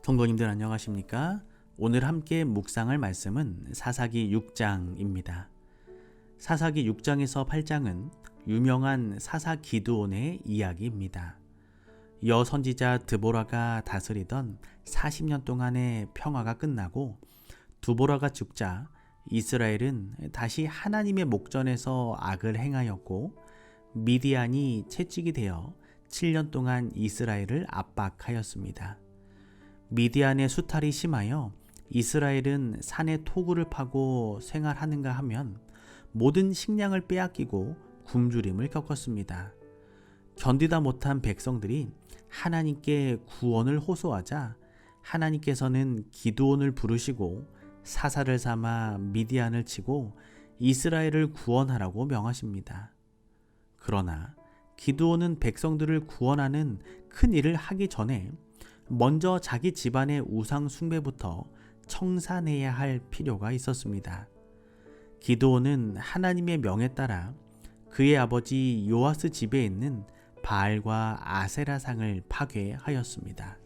성도님들 안녕하십니까? 오늘 함께 묵상할 말씀은 사사기 6장입니다. 사사기 6장에서 8장은 유명한 사사 기드온의 이야기입니다. 여선지자 드보라가 다스리던 40년 동안의 평화가 끝나고 드보라가 죽자 이스라엘은 다시 하나님의 목전에서 악을 행하였고 미디안이 채찍이 되어 7년 동안 이스라엘을 압박하였습니다. 미디안의 수탈이 심하여 이스라엘은 산에 토구를 파고 생활하는가 하면 모든 식량을 빼앗기고 굶주림을 겪었습니다. 견디다 못한 백성들이 하나님께 구원을 호소하자 하나님께서는 기드온을 부르시고 사사를 삼아 미디안을 치고 이스라엘을 구원하라고 명하십니다. 그러나 기드온은 백성들을 구원하는 큰 일을 하기 전에 먼저 자기 집안의 우상 숭배부터 청산해야 할 필요가 있었습니다. 기드온은 하나님의 명에 따라 그의 아버지 요아스 집에 있는 바알과 아세라상을 파괴하였습니다.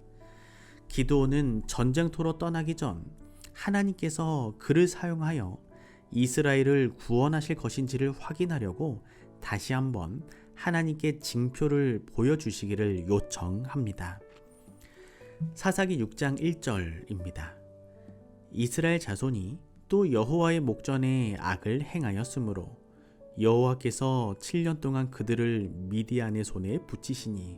기드온은 전쟁터로 떠나기 전 하나님께서 그를 사용하여 이스라엘을 구원하실 것인지를 확인하려고 다시 한번 하나님께 징표를 보여주시기를 요청합니다. 사사기 6장 1절입니다. 이스라엘 자손이 또 여호와의 목전에 악을 행하였으므로 여호와께서 7년 동안 그들을 미디안의 손에 붙이시니.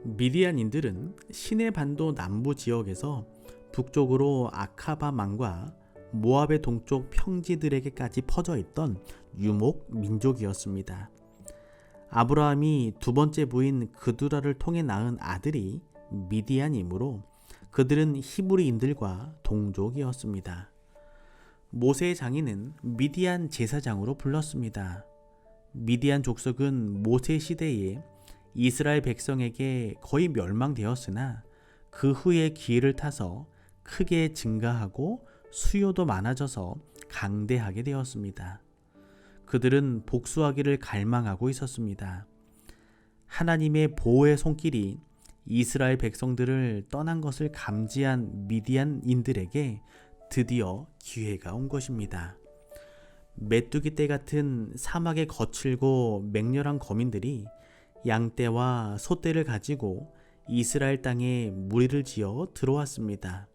미디안인들은 시내 반도 남부 지역에서 북쪽으로 아카바 망과 모압의 동쪽 평지들에게까지 퍼져 있던 유목 민족이었습니다. 아브라함이 두 번째 부인 그두라를 통해 낳은 아들이 미디안이므로 그들은 히브리인들과 동족이었습니다. 모세의 장인은 미디안 제사장으로 불렀습니다. 미디안 족속은 모세 시대에 이스라엘 백성에게 거의 멸망되었으나 그 후에 기회를 타서 크게 증가하고 수요도 많아져서 강대하게 되었습니다. 그들은 복수하기를 갈망하고 있었습니다. 하나님의 보호의 손길이 이스라엘 백성들을 떠난 것을 감지한 미디안인들에게 드디어 기회가 온 것입니다. 메뚜기 떼 같은 사막의 거칠고 맹렬한 거민들이 양떼와 소떼를 가지고 이스라엘 땅에 무리를 지어 들어왔습니다.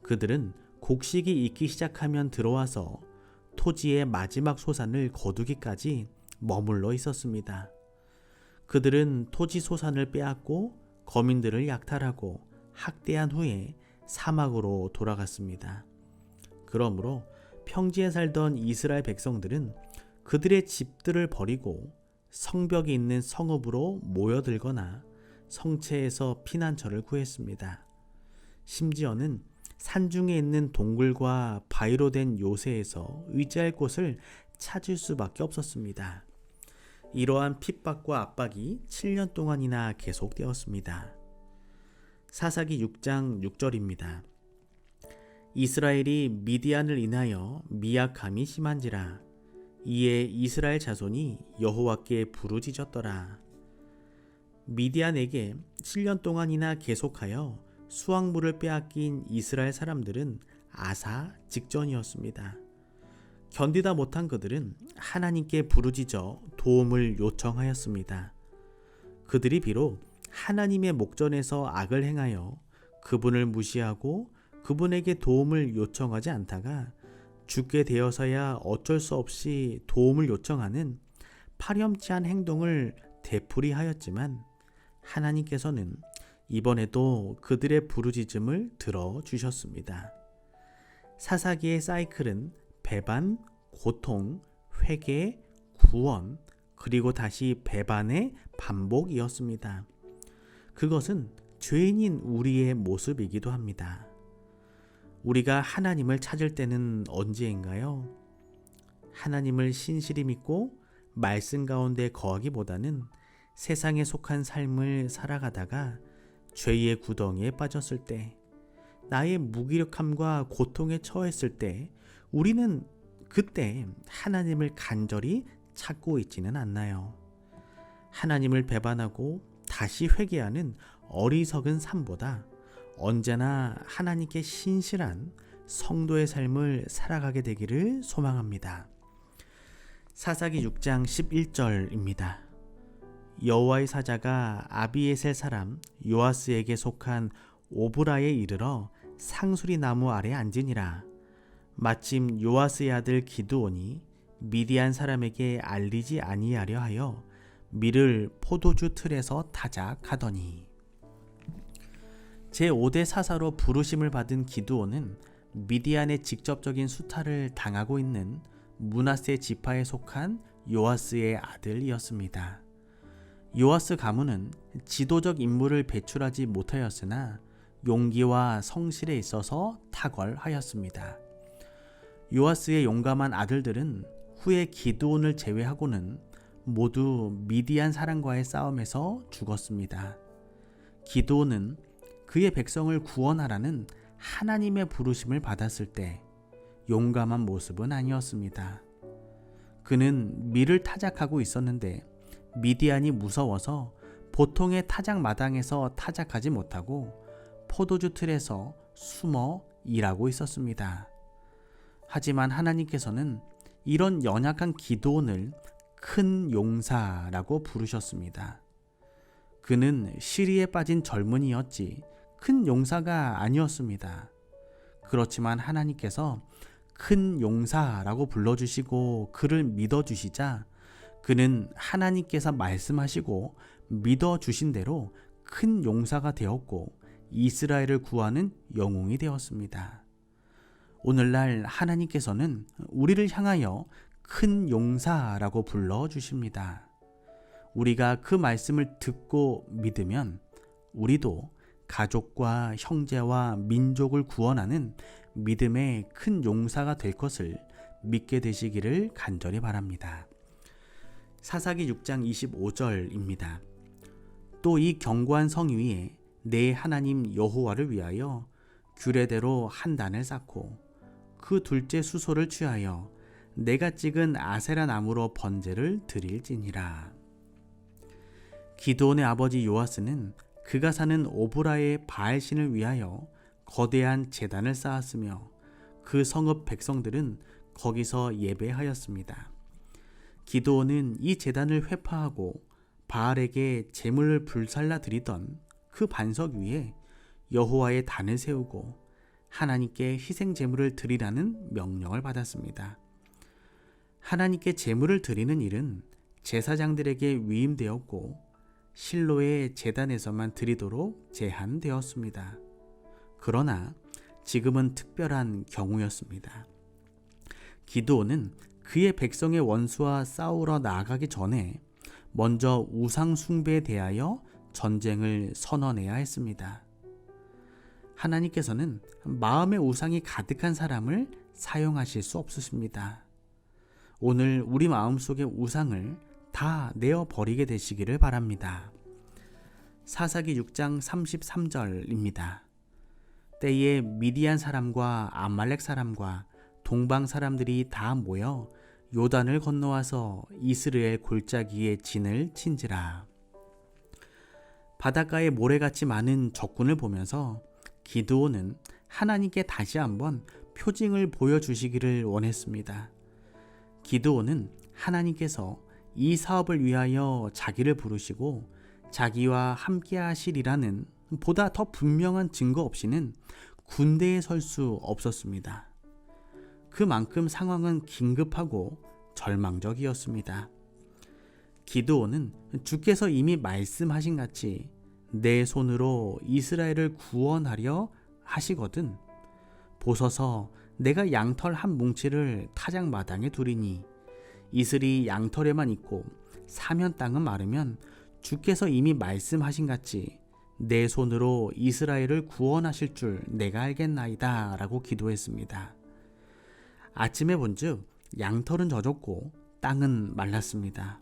그들은 곡식이 익기 시작하면 들어와서 토지의 마지막 소산을 거두기까지 머물러 있었습니다. 그들은 토지 소산을 빼앗고 거민들을 약탈하고 학대한 후에 사막으로 돌아갔습니다. 그러므로 평지에 살던 이스라엘 백성들은 그들의 집들을 버리고 성벽이 있는 성읍으로 모여들거나 성채에서 피난처를 구했습니다. 심지어는 산중에 있는 동굴과 바위로 된 요새에서 의지할 곳을 찾을 수밖에 없었습니다. 이러한 핍박과 압박이 7년 동안이나 계속되었습니다. 사사기 6장 6절입니다. 이스라엘이 미디안을 인하여 미약함이 심한지라 이에 이스라엘 자손이 여호와께 부르짖었더라. 미디안에게 7년 동안이나 계속하여 수확물을 빼앗긴 이스라엘 사람들은 아사 직전이었습니다. 견디다 못한 그들은 하나님께 부르짖어 도움을 요청하였습니다. 그들이 비록 하나님의 목전에서 악을 행하여 그분을 무시하고 그분에게 도움을 요청하지 않다가 죽게 되어서야 어쩔 수 없이 도움을 요청하는 파렴치한 행동을 되풀이하였지만 하나님께서는 이번에도 그들의 부르짖음을 들어주셨습니다. 사사기의 사이클은 배반, 고통, 회개, 구원, 그리고 다시 배반의 반복이었습니다. 그것은 죄인인 우리의 모습이기도 합니다. 우리가 하나님을 찾을 때는 언제인가요? 하나님을 신실히 믿고 말씀 가운데 거하기보다는 세상에 속한 삶을 살아가다가 죄의 구덩이에 빠졌을 때, 나의 무기력함과 고통에 처했을 때 우리는 그때 하나님을 간절히 찾고 있지는 않나요? 하나님을 배반하고 다시 회개하는 어리석은 삶보다 언제나 하나님께 신실한 성도의 삶을 살아가게 되기를 소망합니다. 사사기 6장 11절입니다. 여호와의 사자가 아비에셀 사람 요아스에게 속한 오브라에 이르러 상수리 나무 아래 앉으니라. 마침 요아스의 아들 기드온이 미디안 사람에게 알리지 아니하려 하여 밀을 포도주 틀에서 타작하더니. 제5대 사사로 부르심을 받은 기드온은 미디안의 직접적인 수탈을 당하고 있는 므낫세 지파에 속한 요아스의 아들이었습니다. 요아스 가문은 지도적 인물을 배출하지 못하였으나 용기와 성실에 있어서 탁월하였습니다. 요아스의 용감한 아들들은 후에 기드온을 제외하고는 모두 미디안 사람과의 싸움에서 죽었습니다. 기드온은 그의 백성을 구원하라는 하나님의 부르심을 받았을 때 용감한 모습은 아니었습니다. 그는 밀을 타작하고 있었는데 미디안이 무서워서 보통의 타작 마당에서 타작하지 못하고 포도주 틀에서 숨어 일하고 있었습니다. 하지만 하나님께서는 이런 연약한 기드온을 큰 용사라고 부르셨습니다. 그는 시리에 빠진 젊은이였지 큰 용사가 아니었습니다. 그렇지만 하나님께서 큰 용사라고 불러주시고 그를 믿어주시자 그는 하나님께서 말씀하시고 믿어주신 대로 큰 용사가 되었고 이스라엘을 구하는 영웅이 되었습니다. 오늘날 하나님께서는 우리를 향하여 큰 용사라고 불러주십니다. 우리가 그 말씀을 듣고 믿으면 우리도 가족과 형제와 민족을 구원하는 믿음의 큰 용사가 될 것을 믿게 되시기를 간절히 바랍니다. 사사기 6장 25절입니다. 또 이 견고한 성 위에 내 하나님 여호와를 위하여 규례대로 한 단을 쌓고 그 둘째 수소를 취하여 내가 찍은 아세라 나무로 번제를 드릴지니라. 기드온의 아버지 요아스는 그가 사는 오브라의 바알신을 위하여 거대한 제단을 쌓았으며 그 성읍 백성들은 거기서 예배하였습니다. 기드온은 이 제단을 회파하고 바알에게 제물을 불살라 드리던 그 반석 위에 여호와의 단을 세우고 하나님께 희생 제물을 드리라는 명령을 받았습니다. 하나님께 제물을 드리는 일은 제사장들에게 위임되었고 실로의 제단에서만 드리도록 제한되었습니다. 그러나 지금은 특별한 경우였습니다. 기드온은 그의 백성의 원수와 싸우러 나아가기 전에 먼저 우상 숭배에 대하여 전쟁을 선언해야 했습니다. 하나님께서는 마음의 우상이 가득한 사람을 사용하실 수 없으십니다. 오늘 우리 마음속의 우상을 다 내어버리게 되시기를 바랍니다. 사사기 6장 33절입니다. 때에 미디안 사람과 아말렉 사람과 동방 사람들이 다 모여 요단을 건너와서 이스라엘 골짜기에 진을 친지라. 바닷가에 모래같이 많은 적군을 보면서 기드온은 하나님께 다시 한번 표징을 보여주시기를 원했습니다. 기드온은 하나님께서 이 사업을 위하여 자기를 부르시고 자기와 함께 하시리라는 보다 더 분명한 증거 없이는 군대에 설 수 없었습니다. 그만큼 상황은 긴급하고 절망적이었습니다. 기드온은 주께서 이미 말씀하신 같이 내 손으로 이스라엘을 구원하려 하시거든 보소서 내가 양털 한 뭉치를 타작마당에 두리니 이슬이 양털에만 있고 사면 땅은 마르면 주께서 이미 말씀하신 같이 내 손으로 이스라엘을 구원하실 줄 내가 알겠나이다 라고 기도했습니다. 아침에 본즉 양털은 젖었고 땅은 말랐습니다.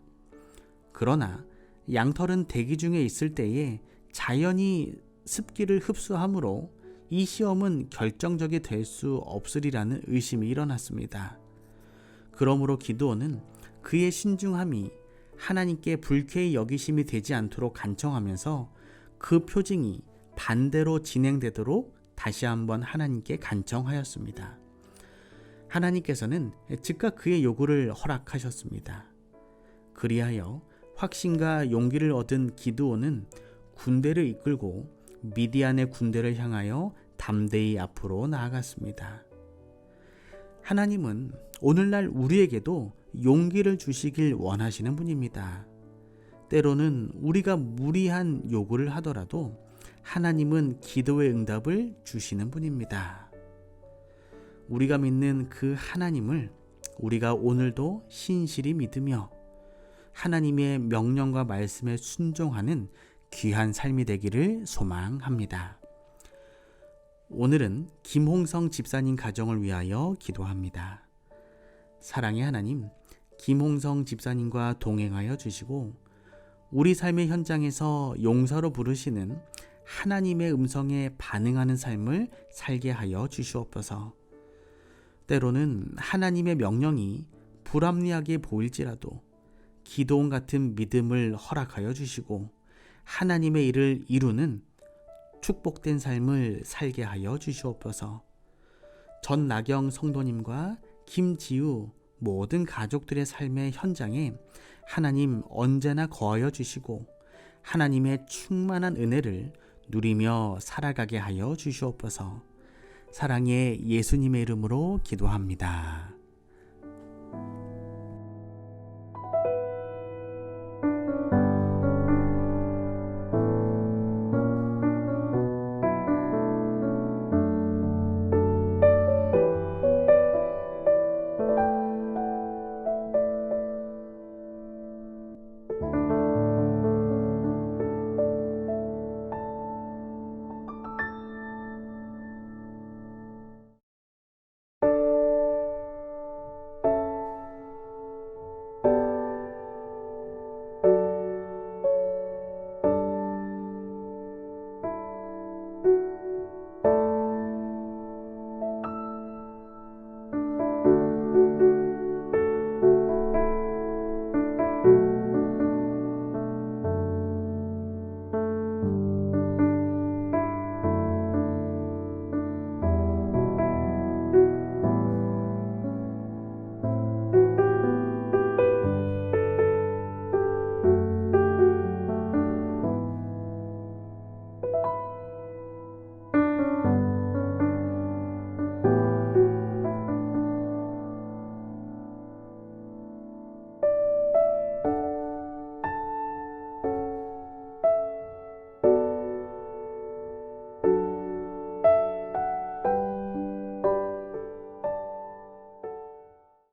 그러나 양털은 대기 중에 있을 때에 자연히 습기를 흡수하므로 이 시험은 결정적이 될 수 없으리라는 의심이 일어났습니다. 그러므로 기드온은 그의 신중함이 하나님께 불쾌히 여기심이 되지 않도록 간청하면서 그 표징이 반대로 진행되도록 다시 한번 하나님께 간청하였습니다. 하나님께서는 즉각 그의 요구를 허락하셨습니다. 그리하여 확신과 용기를 얻은 기드온은 군대를 이끌고 미디안의 군대를 향하여 담대히 앞으로 나아갔습니다. 하나님은 오늘날 우리에게도 용기를 주시길 원하시는 분입니다. 때로는 우리가 무리한 요구를 하더라도 하나님은 기도의 응답을 주시는 분입니다. 우리가 믿는 그 하나님을 우리가 오늘도 신실히 믿으며 하나님의 명령과 말씀에 순종하는 귀한 삶이 되기를 소망합니다. 오늘은 김홍성 집사님 가정을 위하여 기도합니다. 사랑의 하나님, 김홍성 집사님과 동행하여 주시고 우리 삶의 현장에서 용사로 부르시는 하나님의 음성에 반응하는 삶을 살게 하여 주시옵소서. 때로는 하나님의 명령이 불합리하게 보일지라도 기도원 같은 믿음을 허락하여 주시고 하나님의 일을 이루는 축복된 삶을 살게 하여 주시옵소서. 전나경 성도님과 김지우 모든 가족들의 삶의 현장에 하나님 언제나 거하여 주시고 하나님의 충만한 은혜를 누리며 살아가게 하여 주시옵소서. 사랑의 예수님의 이름으로 기도합니다.